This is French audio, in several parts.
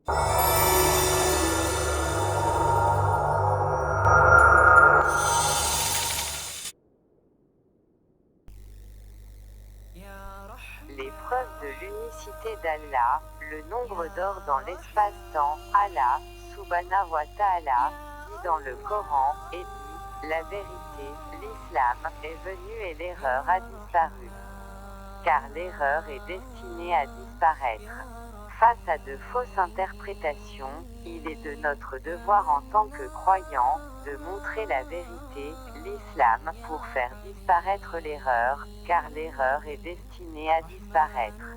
Les preuves de l'unicité d'Allah, le nombre d'or dans l'espace-temps, Allah, subhanahu wa ta'ala, dit dans le Coran, et dit, la vérité, l'islam, est venu et l'erreur a disparu. Car l'erreur est destinée à disparaître. Face à de fausses interprétations, il est de notre devoir en tant que croyants, de montrer la vérité, l'islam, pour faire disparaître l'erreur, car l'erreur est destinée à disparaître.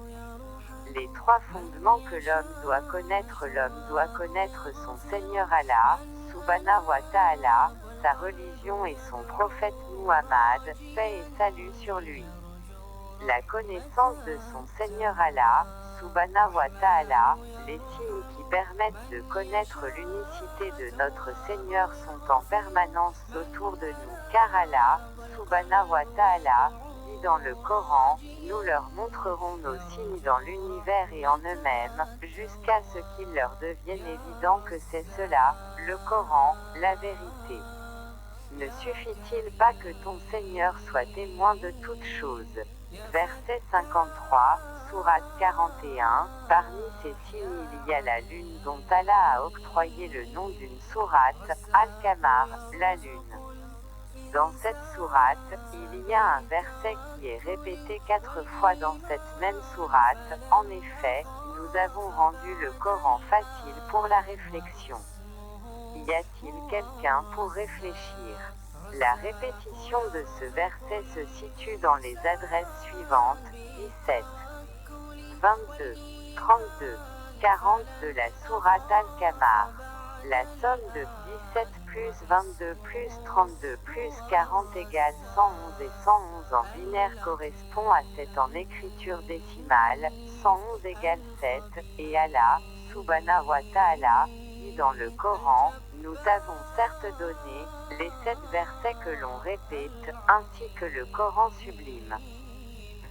Les trois fondements que l'homme doit connaître son Seigneur Allah, subhanahu wa ta'ala, sa religion et son prophète Muhammad, paix et salut sur lui. La connaissance de son Seigneur Allah, subhanahu wa ta'ala, les signes qui permettent de connaître l'unicité de notre Seigneur sont en permanence autour de nous, car Allah, subhanahu wa ta'ala, dit dans le Coran, nous leur montrerons nos signes dans l'univers et en eux-mêmes, jusqu'à ce qu'il leur devienne évident que c'est cela, le Coran, la vérité. Ne suffit-il pas que ton Seigneur soit témoin de toutes choses? Verset 53, sourate 41, parmi ces signes il y a la lune dont Allah a octroyé le nom d'une sourate, Al-Qamar, la lune. Dans cette sourate, il y a un verset qui est répété 4 fois dans cette même sourate, en effet, nous avons rendu le Coran facile pour la réflexion. Y a-t-il quelqu'un pour réfléchir? La répétition de ce verset se situe dans les adresses suivantes, 17, 22, 32, 40 de la sourate Al-Qamar. La somme de 17 plus 22 plus 32 plus 40 égale 111 et 111 en binaire correspond à 7 en écriture décimale, 111 égale 7, et Allah, subhanahu wa ta'ala, dit dans le Coran, nous t'avons certes donné les 7 versets que l'on répète, ainsi que le Coran sublime.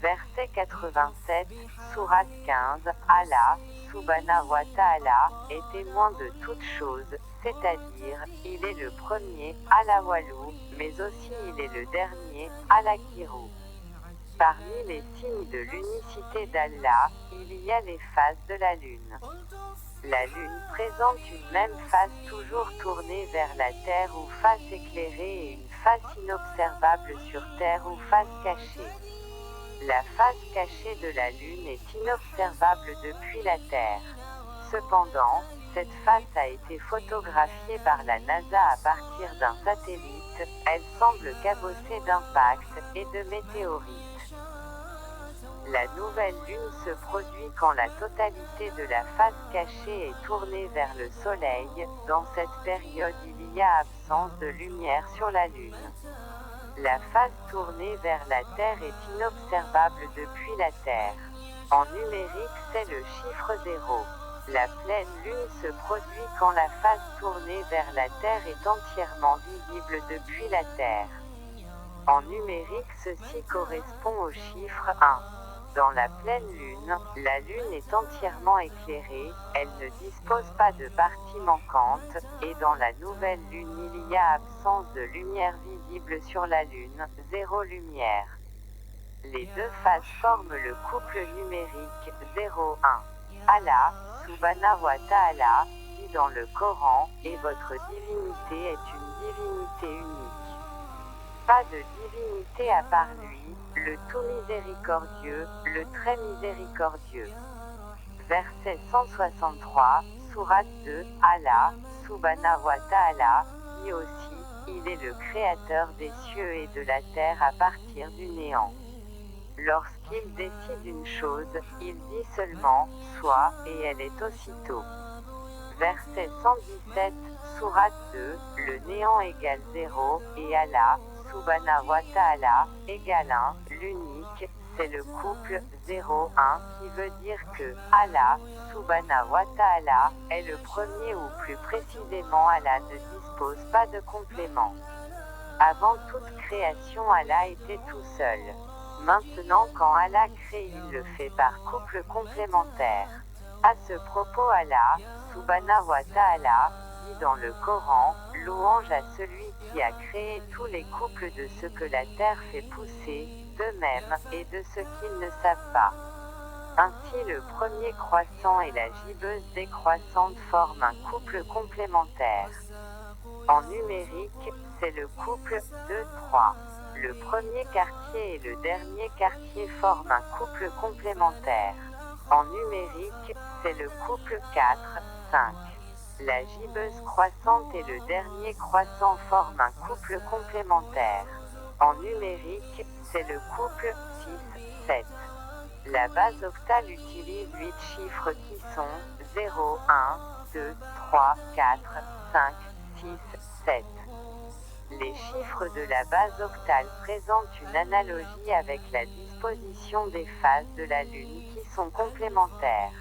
Verset 87, sourate 15, Allah, subhanahu wa ta'ala, est témoin de toutes choses, c'est-à-dire, il est le premier, Al-Awwalu, mais aussi il est le dernier, Al-Akhiru. Parmi les signes de l'unicité d'Allah, il y a les phases de la lune. La lune présente une même face toujours tournée vers la terre ou face éclairée et une face inobservable sur terre ou face cachée. La face cachée de la lune est inobservable depuis la terre. Cependant, cette face a été photographiée par la NASA à partir d'un satellite, elle semble cabossée d'impacts et de météorites. La nouvelle lune se produit quand la totalité de la face cachée est tournée vers le soleil, dans cette période il y a absence de lumière sur la lune. La face tournée vers la Terre est inobservable depuis la Terre. En numérique c'est le chiffre 0. La pleine lune se produit quand la face tournée vers la Terre est entièrement visible depuis la Terre. En numérique ceci correspond au chiffre 1. Dans la pleine lune, la lune est entièrement éclairée, elle ne dispose pas de partie manquante, et dans la nouvelle lune il y a absence de lumière visible sur la lune, 0 lumière. Les deux faces forment le couple numérique 0-1. Allah, subhanahu wa ta'ala, dit dans le Coran, et votre divinité est une divinité unique. Pas de divinité à part lui, le tout miséricordieux, le très miséricordieux. Verset 163, sourate 2, Allah, subhanahu wa ta'ala, dit aussi, il est le créateur des cieux et de la terre à partir du néant. Lorsqu'il décide une chose, il dit seulement, soit, et elle est aussitôt. Verset 117, sourate 2, le néant égale 0, et Allah, subhanahu wa ta'ala, égale 1, l'unique, c'est le couple 0-1 qui veut dire que Allah, subhanahu wa ta'ala, est le premier ou plus précisément Allah ne dispose pas de complément. Avant toute création Allah était tout seul. Maintenant quand Allah crée il le fait par couple complémentaire. À ce propos, Allah, Subhanahu wa Ta'ala, dit dans le Coran, louange à celui qui a créé tous les couples de ce que la terre fait pousser, d'eux-mêmes, et de ce qu'ils ne savent pas. Ainsi le premier croissant et la gibbeuse décroissante forment un couple complémentaire. En numérique, c'est le couple 2-3. Le premier quartier et le dernier quartier forment un couple complémentaire. En numérique, c'est le couple 4-5. La gibbeuse croissante et le dernier croissant forment un couple complémentaire. En numérique, c'est le couple 6-7. La base octale utilise 8 chiffres qui sont 0, 1, 2, 3, 4, 5, 6, 7. Les chiffres de la base octale présentent une analogie avec la disposition des phases de la Lune qui sont complémentaires.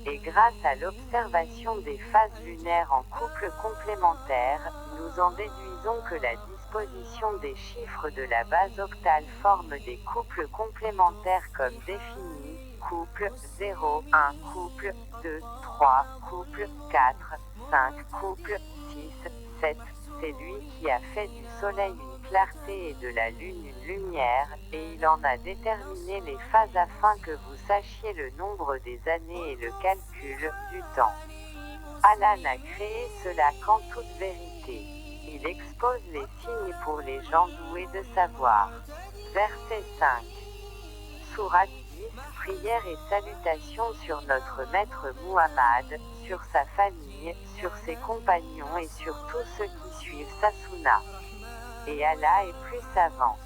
Et grâce à l'observation des phases lunaires en couple complémentaire, nous en déduisons que la disposition des chiffres de la base octale forme des couples complémentaires comme défini, couple 0, 1, couple 2, 3, couple 4, 5, couple 6, 7. C'est lui qui a fait du soleil une clarté et de la lune une lumière, et il en a déterminé les phases afin que vous sachiez le nombre des années et le calcul du temps. Allah n'a créé cela qu'en toute vérité. Il expose les signes pour les gens doués de savoir. Verset 5. Sourate 10, prière et salutations sur notre maître Muhammad, sur sa famille, sur ses compagnons et sur tous ceux qui suivent sa sunna. Et Allah est plus savant.